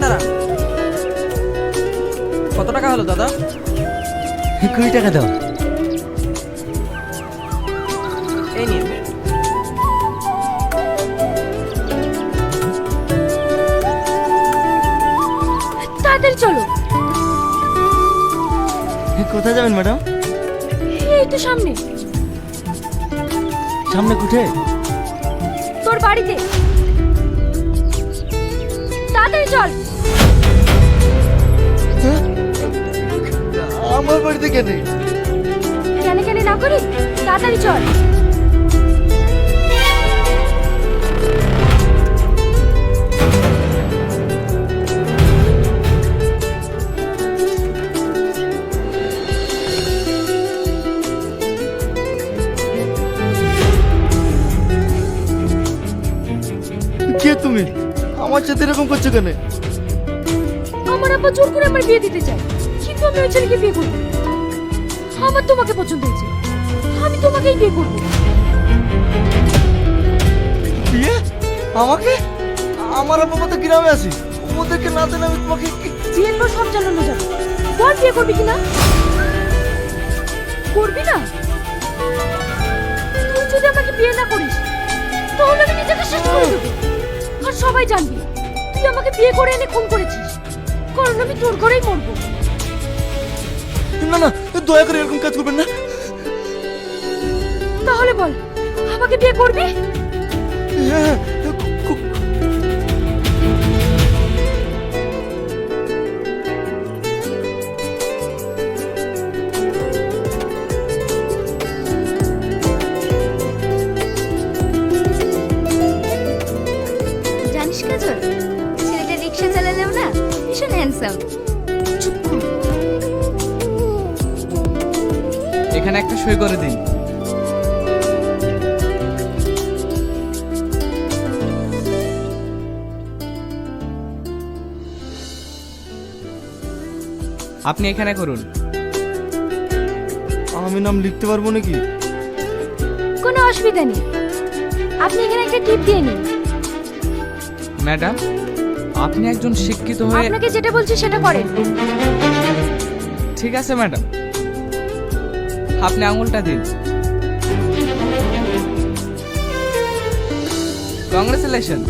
দাঁড়ান। কত টাকা হলো দাদা? 20 টাকা দাও। এই নিন। তাড়াতাড়ি চলো। কোথায় যাবেন ম্যাডাম? এই তো সামনে। সামনে কোথায়? তোর বাড়িতে। তাড়াতাড়ি চল। আমার বাড়িতে কেন? কেন কেন না করিস, তাড়াতাড়ি চল। কে তুমি? আমার সাথে এরকম করছো কেন? আমার আব্বা জোর করে আমার বিয়ে দিতে চায়, কিন্তু আমি ওই ছেলেকে বিয়ে করব। আমার তোমাকে পছন্দ হয়েছে, আমি তোমাকেই বিয়ে করব। বিয়ে? আমাকে? আমার আব্বা তো গ্রামে আছি, ওদেরকে না জানি আমি তোমাকে বিয়ের পর সব জানানো যাবে। বল বিয়ে করবি কিনা? করবি না? তুই যদি আমাকে বিয়ে না করিস তাহলে আমি নিজেকে শেষ করে দেবো, আর সবাই জানবে তুই আমাকে বিয়ে করে এনে খুন করেছিস, কারণ আমি তোর ঘরেই মরবো। না না, দয়া করে এরকম কাজ করবেন না। তাহলে বল, আমাকে বিয়ে করবি? হ্যাঁ, জানিস কাজল, ছেলেটা রিক্সা চালালেও না ভীষণ হ্যান্ডসাম। এখানে একটা সই করে দিন। আপনি এখানে করুন। আমি নাম লিখতে পারবো নাকি? কোনো অসুবিধা নেই, আপনি এখানে একটা টিপ দিয়ে নিন। ম্যাডাম, আপনি একজন শিক্ষিত হয়ে। আপনাকে যেটা বলছি সেটা করেন। ঠিক আছে ম্যাডাম, আপনি আঙুলটা দিন। কংগ্রেচুলেশন,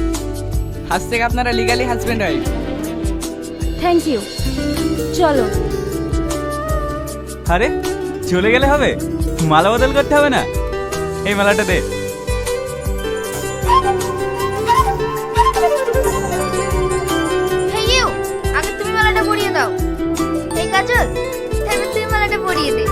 আজ থেকে আপনারা legally husband wife. Thank you. চলো। আরে চলে গেলে হবে? মালা বদল করতে হবে না? এই মালাটা দে। হেই ইউ, আগে তুমি মালাটা পরিয়ে দাও। এই কাজল, এবার তুই মালাটা পরিয়ে দে।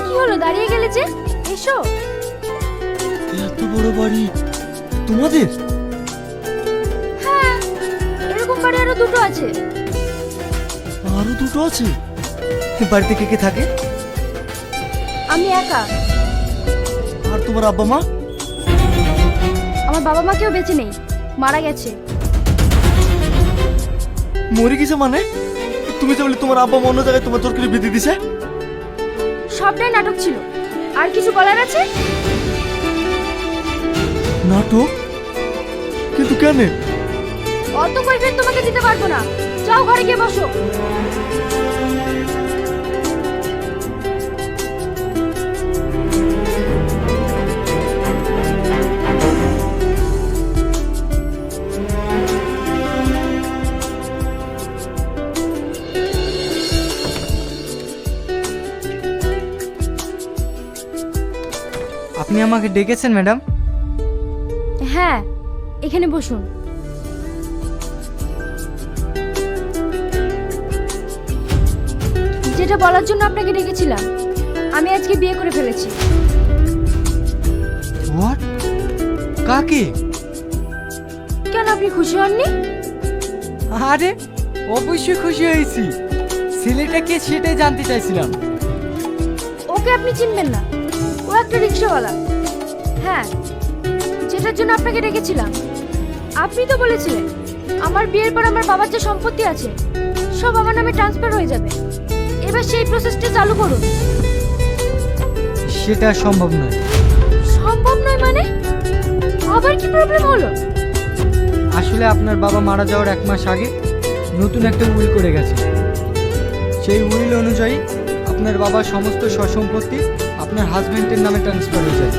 কি হলো, দাঁড়িয়ে গেলে যে? এসো। এত বড় বাড়ি তোমাদের? হ্যাঁ, এরকম বাড়ি আরো দুটো আছে। আরো দুটো আছে? বাড়িতে কে কে থাকে? আমি একা। আর তোমার আব্বা মা? আমার বাবা মা কেউ বেঁচে নেই, মারা গেছে। মরে গেছে মানে? তুমি যে বলে তোমার আব্বা মা অন্য জায়গায় তোমার জোর করে বিয়ে দিয়ে দিছে? সবটাই নাটক ছিল। আর কিছু বলার আছে? নাটক? কিন্তু কেন? অত কৈফিয়ত তোমাকে দিতে পারবো না। যাও ঘরে গিয়ে বসো। আপনি আমাকে ডেকেছেন ম্যাডাম? হ্যাঁ, এখানে বসুন। যেটা বলার জন্য আপনাকে ডেকেছিলাম, আমি আজকে বিয়ে করে ফেলেছি। হোয়াট? কাকে? কেন, আপনি খুশি হননি? আরে অবশ্যই খুশি হয়েছি। ছেলেটা কে সেটাই জানতে চাইছিলাম। ওকে আপনি চিনবেন না, ও একটা রিক্সাওয়ালা। হ্যাঁ, যেটার জন্য আপনাকে ডেকেছিলাম। আপনি তো বলেছিলেন আমার বিয়ের পর আমার বাবার যে সম্পত্তি আছে সব আমার নামে ট্রান্সফার হয়ে যাবে। এবার সেই প্রসেসটা চালু করুন। সেটা সম্ভব নয়। সম্ভব নয় মানে? আবার কি প্রবলেম হলো? আসলে আপনার বাবা মারা যাওয়ার 1 মাস আগে নতুন একটা উইল করে গেছে। সেই উইল অনুযায়ী আপনার বাবার সমস্ত সম্পত্তি আপনার হাজবেন্ডের নামে ট্রান্সফার হয়ে যায়।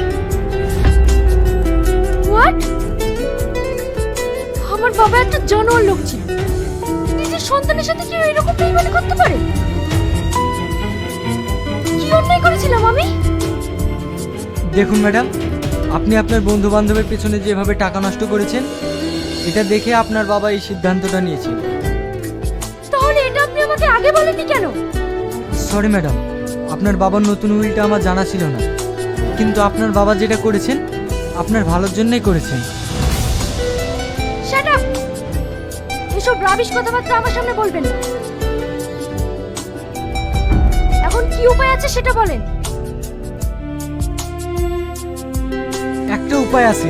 হোয়াট? আমার বাবা একটা জানোয়ার লোক ছিল। নিজের সন্তানের সাথে কেউ এরকম বেইমানি করতে পারে? কি অন্যায় করেছিলাম আমি? দেখুন ম্যাডাম, আপনি আপনার বন্ধু বান্ধবের পেছনে যেভাবে টাকা নষ্ট করেছেন, এটা দেখে আপনার বাবা এই সিদ্ধান্তটা নিয়েছেন। তাহলে এটা আপনি আমাকে আগে বলেননি কেন? সরি ম্যাডাম, আপনার বাবার নতুন উইলটা আমার জানা ছিল না। কিন্তু আপনার বাবা যেটা করেছেন আপনার ভালোর জন্যই করেছেন। Shut up! এসব রাবিশ কথাবার্তা আমার সামনে বলবেন না। এখন কি উপায় আছে সেটা বলেন। একটা উপায় আছে।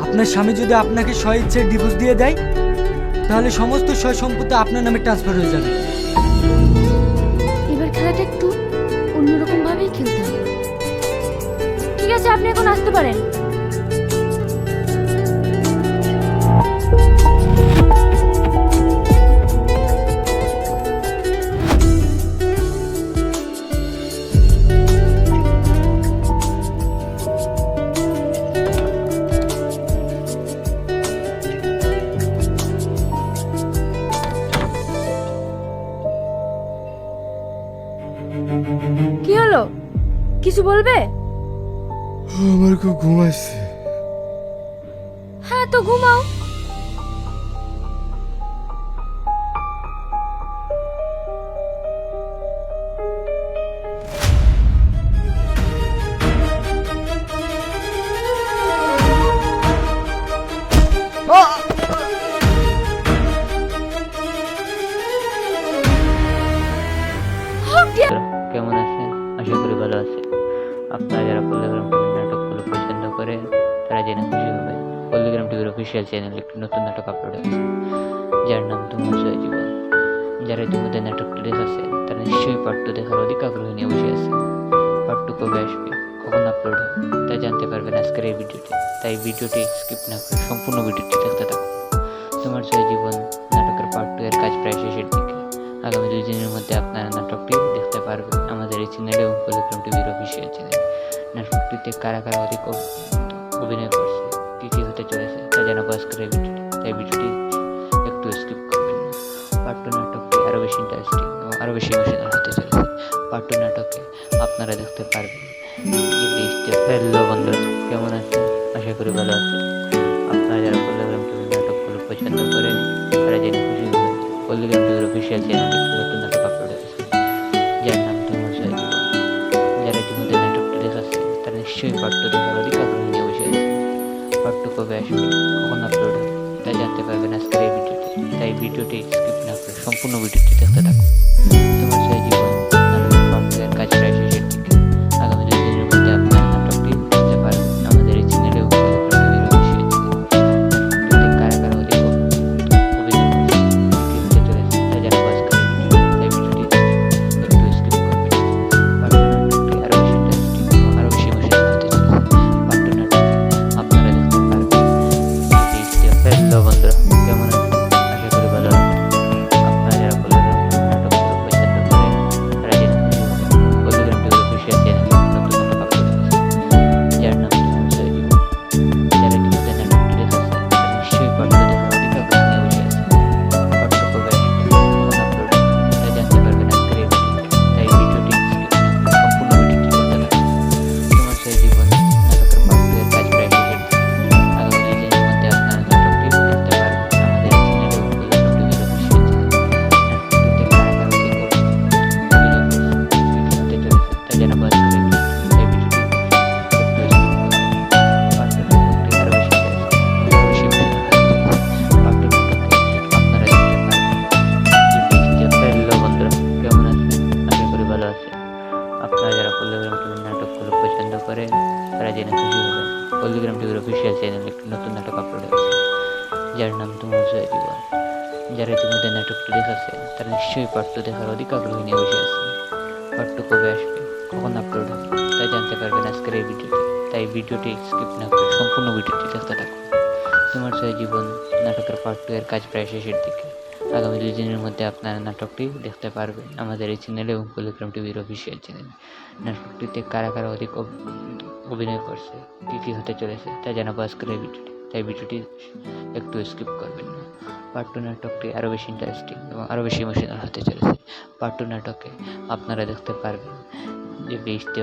আপনার স্বামী যদি আপনাকে স্বইচ্ছায় ডিভোর্স দিয়ে দেয়, তাহলে সমস্ত সয় সম্পত্তি আপনার নামে ট্রান্সফার হয়ে যাবে। এবার খেলাটা একটু অন্যরকম ভাবেই খেলতে হবে। ঠিক আছে, আপনি এখন আসতে পারেন। কি হলো? কিছু বলবে? আমার খুব ঘুম আসছে। হ্যাঁ, তো ঘুমাও। কেমন আছেন? আশা করি ভালো আছেন। আপনারা যারা পল্লীগ্রাম টিভির নাটকগুলো পছন্দ করেন তারা জেনে খুশি হবে পল্লীগ্রাম টিভির অফিসিয়াল চ্যানেলে একটি নতুন নাটক আপলোড হয়েছে, যার নাম তোমার জয় জীবন। যারা ইতিমধ্যে নাটকটি দেখেছে তারা নিশ্চয়ই পার্ট 2 দেখার অধিক আগ্রহ নিয়ে বসে আছে। পার্ট 2 কবে আসবে, কখন আপলোড হবে তা জানতে পারবেন আজকের এই ভিডিওটি। তাই ভিডিওটি স্কিপ না করে সম্পূর্ণ ভিডিওটি দেখতে থাকুন। তোমার জয় জীবন নাটকের পার্ট 2 এর কাজ প্রায় শেষের দিকে। আগামী 2 দিনের মধ্যে আপনারা নাটকটি দেখতে পারবেন আমাদের এই চ্যানেলে এবং পল্লীগ্রাম টিভির অফিসিয়াল চ্যানেলে। নাটকটিতে কারা কারা অধিক অভিনয় করছে, কী কী হতে চলেছে তা জানাবো আজকের এই ভিডিওটি। তাই ভিডিওটি একটু স্কিপ করবেন না। পার্ট 2 নাটকটি আরও বেশি ইন্টারেস্টিং এবং আরও বেশি ইমোশনাল হতে চলেছে। পার্ট 2 নাটকে আপনারা দেখতে পারবেন। হ্যালো বন্ধুরা, কেমন আছেন? আশা করি ভালো আছেন। আপনারা যারা পল্লীগ্রাম টিভির নাটকগুলো পছন্দ করেন তারা জেনে খুশি হবেন পল্লীগ্রাম টিভির অফিসিয়াল চ্যানেলে একটি নতুন নাটক আপলোড হয়েছে, যার নাম তোমার জয় জীবন। যারা ইতিমধ্যে নাটকটি দেখাচ্ছে তারা নিশ্চয়ই পার্ট 2 দেখার অধিক আগ্রহ নিয়ে বসে আছে। পার্ট 2 কবে আসবে, কখন আপলোড হবে তা জানতে পারবেন আজকের এই ভিডিওতে। তাই ভিডিওটি স্কিপ না করে সম্পূর্ণ ভিডিওটি দেখতে থাকুন। তোমার জয় জীবন নাটকের পার্ট 2 এর কাজ প্রায় শেষের দিকে। আগামী 2 দিনের মধ্যে আপনারা নাটকটি দেখতে পারবেন আমাদের এই চ্যানেলে এবং পল্লীগ্রাম টিভির অফিসিয়াল চ্যানেলে। কারা কারা অধিক অভিনয় করছে, কী হতে চলেছে তা জানাবো আজকের এই ভিডিওতে। তাই ভিডিওটি একটু স্কিপ করবেন। পার্ট 2 নাটকটি আরও বেশি ইন্টারেস্টিং এবং আরও বেশি ইমোশনাল হতে চলেছে। পার্ট 2 নাটকে আপনারা দেখতে পারবেন। হ্যালো বন্ধুরা, কেমন আছেন? আশা করি ভালো আছেন। আপনারা যারা পল্লীগ্রাম নাটকগুলো পছন্দ করেন পল্লিগ্রাম টিভির অফিসিয়াল চ্যানেল একটি নতুন নাটক আপলোড হয়েছে, যার নাম তোমার জয় জীবন। যারা ইতিমধ্যে নাটকটি দেখেছে তারা নিশ্চয়ই পার্ট 2 দেখার অধিক আগ্রহ নিয়ে বসে আছে। পার্ট 2 কবে আসবে, কখন আপলোড হবে তা জানতে পারবেন আজকের এই ভিডিওটি। তাই ভিডিওটি স্কিপ না করে সম্পূর্ণ ভিডিওটি দেখতে থাকুন। তোমার জয় জীবন নাটকের পার্ট 2 এর কাজ প্রায় শেষের দিকে। আগামী 2 দিনের মধ্যে আপনারা নাটকটি দেখতে পারবেন আমাদের এই চ্যানেলে এবং পল্লিগ্রাম টিভির অফিসিয়াল চ্যানেলে। নাটকটিতে কারা কারা অধিক অভিনয় করছে, কী হতে চলেছে তা জানাবো আজকের এই ভিডিওটি। তাই ভিডিওটি একটু স্কিপ করবেন না। পার্ট 2 নাটকটি আরও বেশি ইন্টারেস্টিং এবং আরও বেশি ইমোশনাল হতে চলেছে। পার্ট 2 নাটকে আপনারা দেখতে পারবেন যে বেশি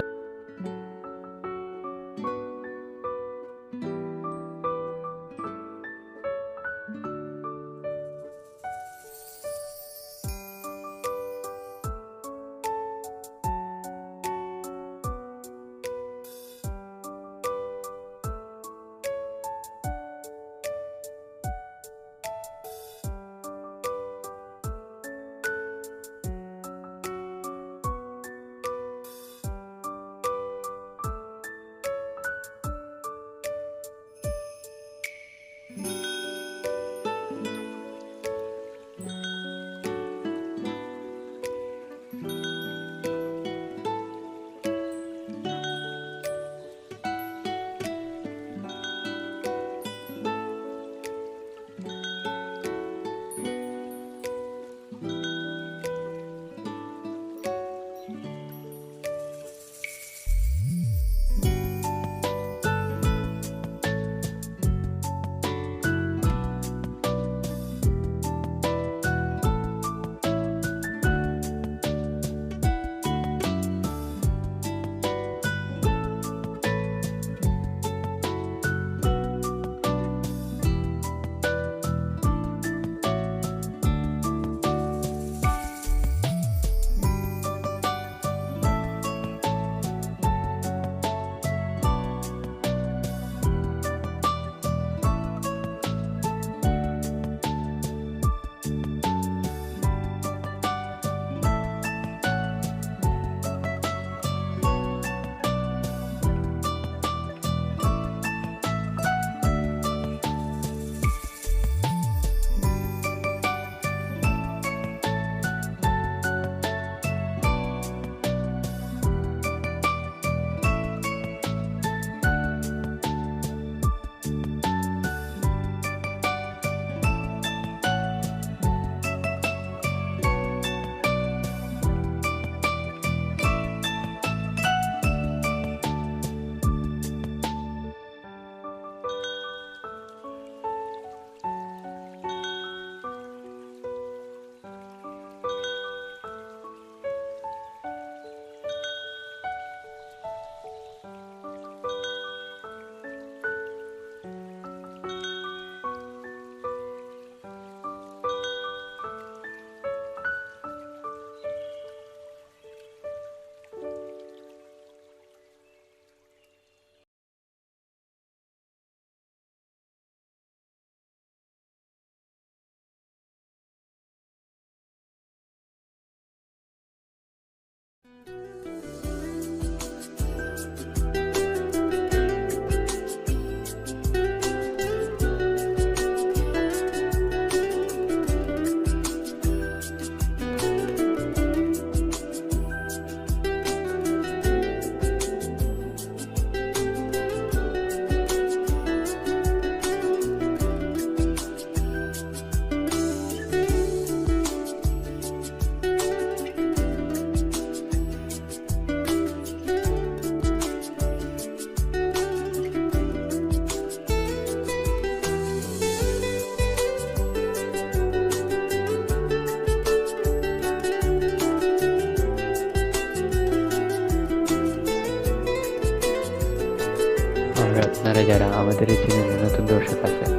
আপনারা যারা আমাদের এই চ্যানেলে নতুন দর্শক আছেন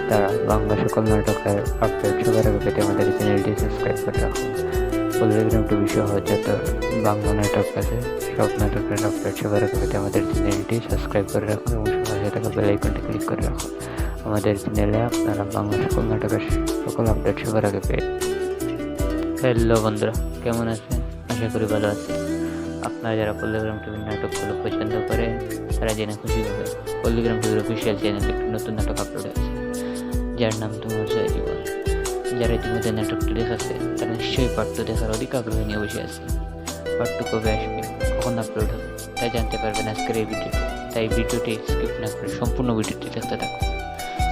তারা বাংলা সকল নাটকের আপডেট সবার আগে পেতে আমাদের চ্যানেলটি সাবস্ক্রাইব করে রাখুন। পল্লিগ্রাম টিভি সহ যত বাংলা নাটক আছে সব নাটকের আপডেট সবার আগে পেতে আমাদের চ্যানেলটি সাবস্ক্রাইব করে রাখুন এবং সঙ্গে থাকা বেল আইকনটি ক্লিক করে রাখুন। আমাদের চ্যানেলে আপনারা বাংলা সকল নাটকের সকল আপডেট সবার আগে পেয়ে। হ্যালো বন্ধুরা, কেমন আছেন? আশা করি ভালো আছেন। আপনারা যারা পল্লিগ্রাম টিভির নাটকগুলো পছন্দ করেন তারা জেনে খুশি হবে পল্লিগ্রাম টিভির অফিসিয়াল চ্যানেলে একটি নতুন নাটক আপলোড হয়েছে, যার নাম তোমার জয় জীবন। যারা ইতিমধ্যে নাটকটি দেখেছে তারা নিশ্চয়ই পার্ট 2 দেখার অধিক আগ্রহ নিয়ে বসে আছে। পার্ট 2 কবে আসবে, কখন আপলোড হবে তাই জানতে পারবেন আজকের এই ভিডিওটি। তাই ভিডিওটি স্কিপ না করে সম্পূর্ণ ভিডিওটি দেখতে থাকুন।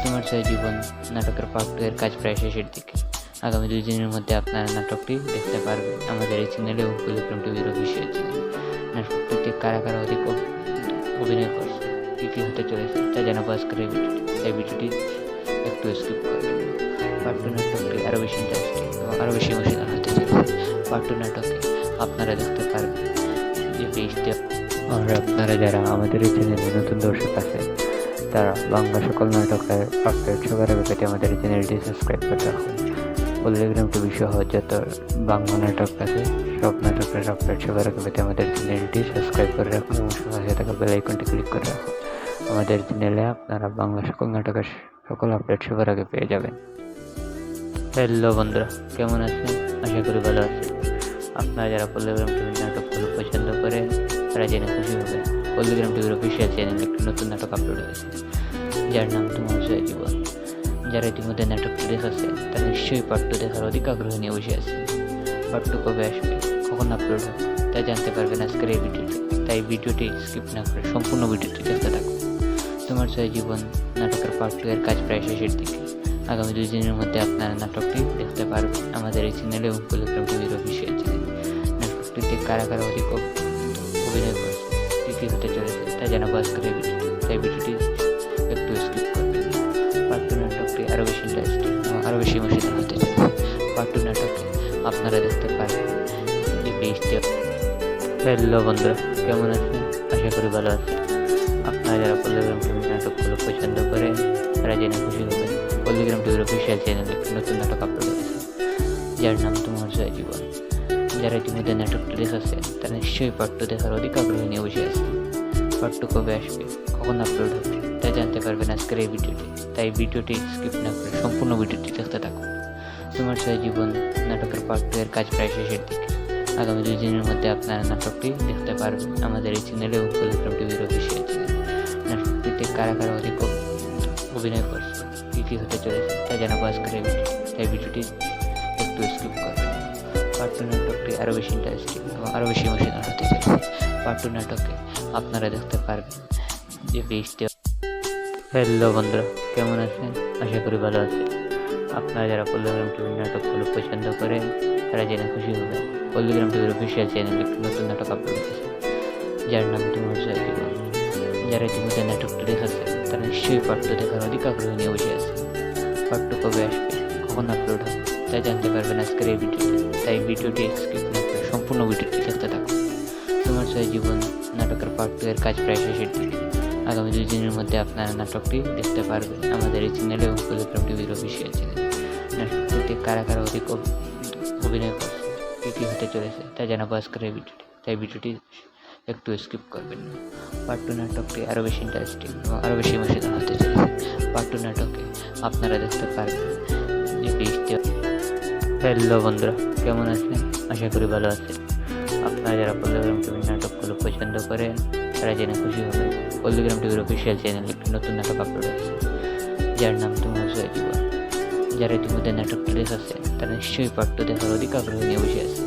তোমার জয় জীবন নাটকের পার্ট 2 এর কাজ প্রায় শেষের দিকে। আগামী 2 দিনের মধ্যে আপনারা নাটকটি দেখতে পারবেন আমাদের এই চ্যানেলে এবং পল্লিগ্রাম টিভির অফিসিয়াল চ্যানেলে। নাটকটিতে কারা কারা অধিক অভিনয় করছে, কী কী হতে চলেছে তা জানাবো আজকের এই ভিডিওটি। তাই ভিডিওটি একটু স্কিপ করবেন। পার্ট 2 নাটকটি আরও বেশি ইন্টারেস্টিং এবং আরও বেশি ইমোশনাল হতে চলেছে। পার্ট 2 নাটকে আপনারা দেখতে পারবেন যে পেজটি, আর আপনারা যারা আমাদের এই চ্যানেলে নতুন দর্শক আছে তারা বাংলা সকল নাটকের আপডেট সবার আগে পেতে আমাদের এই চ্যানেলটি সাবস্ক্রাইব করে রাখুন। পল্লিগ্রাম টিভি সহ যত বাংলা নাটক আছে সব নাটকের আপডেট সবার আগে পেতে আমাদের চ্যানেলটি সাবস্ক্রাইব করে রাখুন এবং সাথে থাকা বেল আইকনটি ক্লিক করে রাখুন। আমাদের চ্যানেলে আপনারা বাংলা সকল নাটকের সকল আপডেট সবার আগে পেয়ে যাবেন। হ্যালো বন্ধুরা, কেমন আছেন? আশা করি ভালো আছেন। আপনারা যারা পল্লিগ্রাম টিভির নাটকগুলো পছন্দ করেন তারা জেনে খুশি হবেন পল্লিগ্রাম টিভির অফিসিয়াল চ্যানেলে একটি নতুন নাটক আপলোড হয়েছে, যার নাম তোমার জয় জীবন। যারা ইতিমধ্যে নাটকটি দেখেছে তারা নিশ্চয়ই পার্ট 2 দেখার অধিক আগ্রহ নিয়ে বসে আছে। পার্ট 2 কবে আসবে, কখন আপলোড হবে তা জানতে পারবেন আজকের এই ভিডিওটি। তাই ভিডিওটি স্কিপ না করে সম্পূর্ণ ভিডিওটি দেখতে থাকুন। তোমার জয় জীবন নাটকের পার্ট 2 এর কাজ প্রায় শেষের দিকে। আগামী 2 দিনের মধ্যে আপনারা নাটকটি দেখতে পারবেন আমাদের এই চ্যানেলে এবং পল্লিগ্রাম টিভির অফিসিয়াল চ্যানেলে। নাটকটিতে কারা কারা অধিক অভিনয় করছে, কী কী হতে চলেছে তা জানাবো আজকের এই ভিডিওটি। তাই ভিডিওটি একটু স্কিপ করবেন। পার্ট 2 নাটকটি আরও বেশি ইন্টারেস্টিং এবং আরও বেশি ইমোশনাল হতে চলেছে। পার্ট 2 নাটকে আপনারা দেখতে পারবেন যে পেজটি। হ্যালো বন্ধুরা, কেমন আছেন? আশা করি ভালো আছেন। আপনারা যারা পল্লিগ্রাম টিভির নাটকগুলো পছন্দ করেন তারা জেনে খুশি হবেন পল্লিগ্রাম টিভির অফিসিয়াল চ্যানেলে একটি নতুন নাটক আপলোড হয়েছে, যার নাম তোমার জয় জীবন। যারা ইতিমধ্যে নাটকটি দেখেছে তারা নিশ্চয়ই পার্ট 2 দেখার অধিক আগ্রহ নিয়ে বসে আছে। পার্ট 2 কবে আসবে, কখন আপলোড হবে তা জানতে পারবেন আজকের এই ভিডিওটি। তাই ভিডিওটি স্কিপ না করে সম্পূর্ণ ভিডিওটি দেখতে থাকুন। তোমার জয় জীবন নাটকের পার্ট 2 এর কাজ প্রায় শেষের দিকে। আগামী 2 দিনের মধ্যে আপনারা নাটকটি দেখতে পারবেন আমাদের এই চ্যানেলে এবং পল্লিগ্রাম টিভির অফিসিয়াল চ্যানেলে। নাটকটিতে কারা কারা অধিক অভিনয় করছে, কী কী হতে চলেছে তা জানাবো আজকের এই ভিডিওটি। তাই ভিডিওটি একটু স্কিপ করবেন। পার্ট 2 নাটকটি আরও বেশি ইন্টারেস্টিং এবং আরও বেশি ইমোশনাল হতে চলেছে। পার্ট 2 নাটকে আপনারা দেখতে পারবেন যে পেজটি। হ্যালো বন্ধুরা, কেমন আছেন? আশা করি ভালো আছেন। আপনারা যারা পল্লিগ্রাম টিভির নাটকগুলো পছন্দ করেন তারা জেনে খুশি হবেন পল্লিগ্রাম টিভির অফিসিয়াল চ্যানেলে একটি নতুন নাটক আপলোড হয়েছে, যার নাম তোমার জয় জীবন। যারা ইতিমধ্যে নাটকটি দেখেছে তারা নিশ্চয়ই পার্ট 2 দেখার অধিক আগ্রহ নিয়ে বসে আছে। পার্ট 2 কবে আসবে, কখন আপলোড হবে তা জানতে পারবেন আজকের এই ভিডিওটি। তাই ভিডিওটি স্কিপ না করে সম্পূর্ণ ভিডিওটি দেখতে থাকুন। তোমার জয় জীবন নাটকের পার্ট 2 এর কাজ প্রায় শেষের দিকে। আগামী 2 দিনের মধ্যে আপনারা নাটকটি দেখতে পারবেন আমাদের এই চ্যানেলে এবং পল্লিগ্রাম টিভির অফিসিয়াল চ্যানেলে। নাটকটিতে কারা কারা অধিক অভিনয় করছে, কী কী হতে চলেছে তা জানাবো আজকের এই ভিডিওটি। তাই ভিডিওটি একটু স্কিপ করবেন না। পার্ট 2 নাটকটি আরও বেশি ইন্টারেস্টিং এবং আরও বেশি ইমোশনাল হতে চলেছে। পার্ট 2 নাটকে আপনারা দেখতে পারবেন যে পেজটি। হ্যালো বন্ধুরা, কেমন আছেন? আশা করি ভালো আছেন। আপনারা যারা পল্লিগ্রাম টিভির নাটকগুলো পছন্দ করেন তারা জেনে খুশি হবেন পল্লিগ্রাম টিভির অফিসিয়াল চ্যানেলে একটি নতুন নাটক আপলোড হয়েছে, যার নাম তোমার জয় জীবন। যারা ইতিমধ্যে নাটকটি দেখেছে তারা নিশ্চয়ই পার্ট 2 দেখার অধিক আগ্রহ নিয়ে বসে আছে।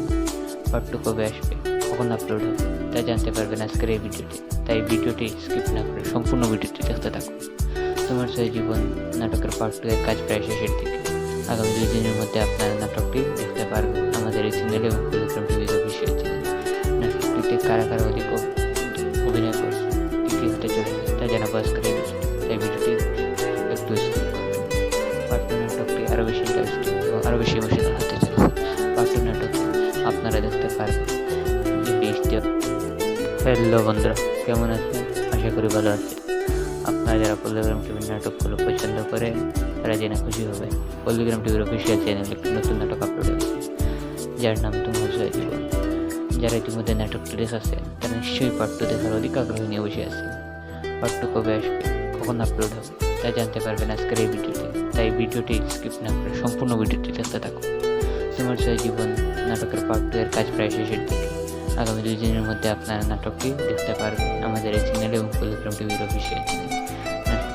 পার্ট 2 কবে আসবে, কখন আপলোড হবে তা জানতে পারবেন আজকের এই ভিডিওটি। তাই ভিডিওটি স্কিপ না করে সম্পূর্ণ ভিডিওটি দেখতে থাকুন। তোমার জয় জীবন নাটকের পার্ট 2 এর কাজ প্রায় শেষের দিকে। আগামী 2 দিনের মধ্যে আপনারা নাটকটি দেখতে পারবেন আমাদের এই চ্যানেলে এবং পল্লিগ্রাম টিভির অফিসিয়াল চ্যানেলে। নাটকটিতে কারা কারা অধিক অভিনয় করছে, কী কী হতে চলেছে তা জানাবো আজকের এই ভিডিওটি। তাই ভিডিওটি একটু স্কিপ করবেন। পার্ট 2 নাটকটি আরও বেশি ইন্টারেস্টিং এবং আরও বেশি ইমোশনাল হতে চলেছে। পার্ট 2 নাটকে আপনারা দেখতে পারবেন যে পেজটি। হ্যালো বন্ধুরা, কেমন আছেন? আশা করি ভালো আছেন। আপনারা যারা পল্লিগ্রাম টিভির নাটকগুলো পছন্দ করেন তারা জেনে খুশি হবেন পল্লিগ্রাম টিভির অফিসিয়াল চ্যানেলে একটি নতুন নাটক আপলোড হয়েছে, যার নাম তোমার জয় জীবন। যারা ইতিমধ্যে নাটকটি দেখেছে তারা নিশ্চয়ই পার্ট 2 দেখার অধিক আগ্রহ নিয়ে বসে আছে। পার্ট 2 কবে আসবে, কখন আপলোড হবে তা জানতে পারবেন আজকের এই ভিডিওতে। তাই ভিডিওটি স্কিপ না করে সম্পূর্ণ ভিডিওটি দেখতে থাকুন। তোমার জয় জীবন নাটকের পার্ট 2 এর কাজ প্রায় শেষের দিকে। আগামী 2 দিনের মধ্যে আপনারা নাটকটি দেখতে পারবেন আমাদের এই চ্যানেলে এবং পল্লিগ্রাম টিভির অফিসিয়াল চ্যানেলে।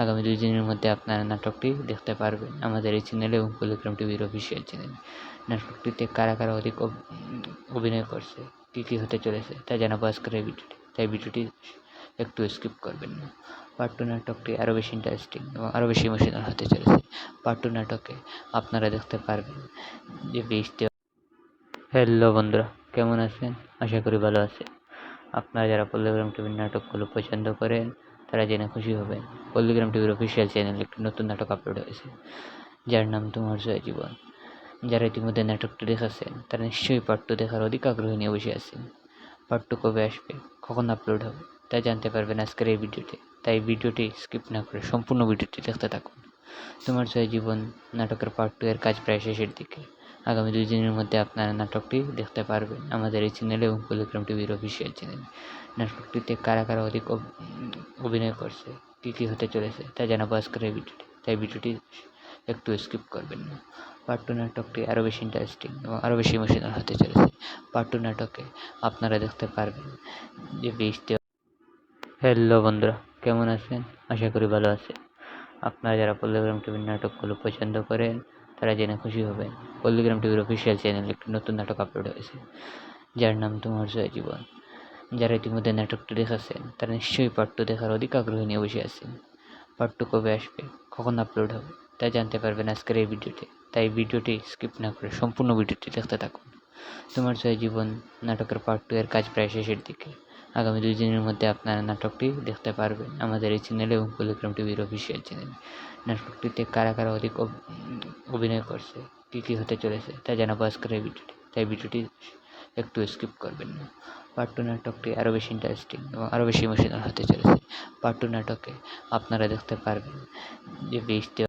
আগামী 2 দিনের মধ্যে আপনারা নাটকটি দেখতে পারবেন আমাদের এই চ্যানেলে এবং পল্লিগ্রাম টিভির অফিসিয়াল চ্যানেলে। নাটকটিতে কারা কারা অধিক অভিনয় করছে, কী কী হতে চলেছে তা জানাবো আজকের এই ভিডিওটি, তাই ভিডিওটি একটু স্কিপ করবেন না। পার্ট 2 নাটকটি আরও বেশি ইন্টারেস্টিং এবং আরও বেশি ইমোশনাল হতে চলেছে। পার্ট 2 নাটকে আপনারা দেখতে পারবেন যে হ্যালো বন্ধুরা, কেমন আছেন? আশা করি ভালো আছেন। আপনারা যারা পল্লিগ্রাম টিভির নাটকগুলো পছন্দ করেন তারা জেনে খুশি হবেন পল্লিগ্রাম টিভির অফিসিয়াল চ্যানেলে একটি নতুন নাটক আপলোড হয়েছে, যার নাম তোমার জয় জীবন। যারা ইতিমধ্যে নাটকটি দেখেছেন তারা নিশ্চয়ই পার্ট 2 দেখার অধিক আগ্রহ নিয়ে বসে আছেন। পার্ট 2 কবে আসবে, কখন আপলোড হবে তা জানতে পারবেন আজকের এই ভিডিওতে, তাই ভিডিওটি স্কিপ না করে সম্পূর্ণ ভিডিওটি দেখতে থাকুন। তোমার জয় জীবন নাটকের পার্ট 2 এর কাজ প্রায় শেষের দিকে। আগামী 2 দিনের মধ্যে আপনারা নাটকটি দেখতে পারবেন আমাদের এই চ্যানেলে এবং পল্লিগ্রাম টিভির অফিসিয়াল চ্যানেলে। নাটকটিতে কারা কারা অধিক অভিনয় করছে, কী কী হতে চলেছে তা জানাবো আজকের এই ভিডিওটি, তাই ভিডিওটি একটু স্কিপ করবেন না। পার্ট 2 নাটকটি আরও বেশি ইন্টারেস্টিং এবং আরও বেশি ইমোশনাল হতে চলেছে। পার্ট 2 নাটকে আপনারা দেখতে পারবেন যে বৃষ্টি। হ্যালো বন্ধুরা, কেমন আছেন? আশা করি ভালো আছেন। আপনারা যারা পল্লিগ্রাম টিভির নাটকগুলো পছন্দ করেন তারা জেনে খুশি হবেন, পল্লিগ্রাম টিভির অফিসিয়াল চ্যানেলে একটি নতুন নাটক আপলোড হয়েছে, যার নাম তোমার জয় জীবন। যারা ইতিমধ্যে নাটকটি দেখেছেন তারা নিশ্চয়ই পার্ট 2 দেখার অধিক আগ্রহ নিয়ে বসে আছেন। পার্ট 2 কবে আসবে, কখন আপলোড হবে তা জানতে পারবেন আজকের এই ভিডিওতে, তাই ভিডিওটি স্কিপ না করে সম্পূর্ণ ভিডিওটি দেখতে থাকুন। তোমার জয় জীবন নাটকের পার্ট 2 এর কাজ প্রায় শেষের দিকে। আগামী 2 দিনের মধ্যে আপনারা নাটকটি দেখতে পারবেন আমাদের এই চ্যানেলে এবং পল্লিগ্রাম টিভির অফিসিয়াল চ্যানেলে। নাটকটিতে কারা কারা অধিক অভিনয় করছে, কী কী হতে চলেছে তা জানাবো আজকের এই ভিডিওটি, তাই ভিডিওটি একটু স্কিপ করবেন না। পার্ট 2 নাটকটি আরও বেশি ইন্টারেস্টিং এবং আরও বেশি ইমোশনাল হতে চলেছে। পার্ট 2 নাটকে আপনারা দেখতে পারবেন যে বৃষ্টি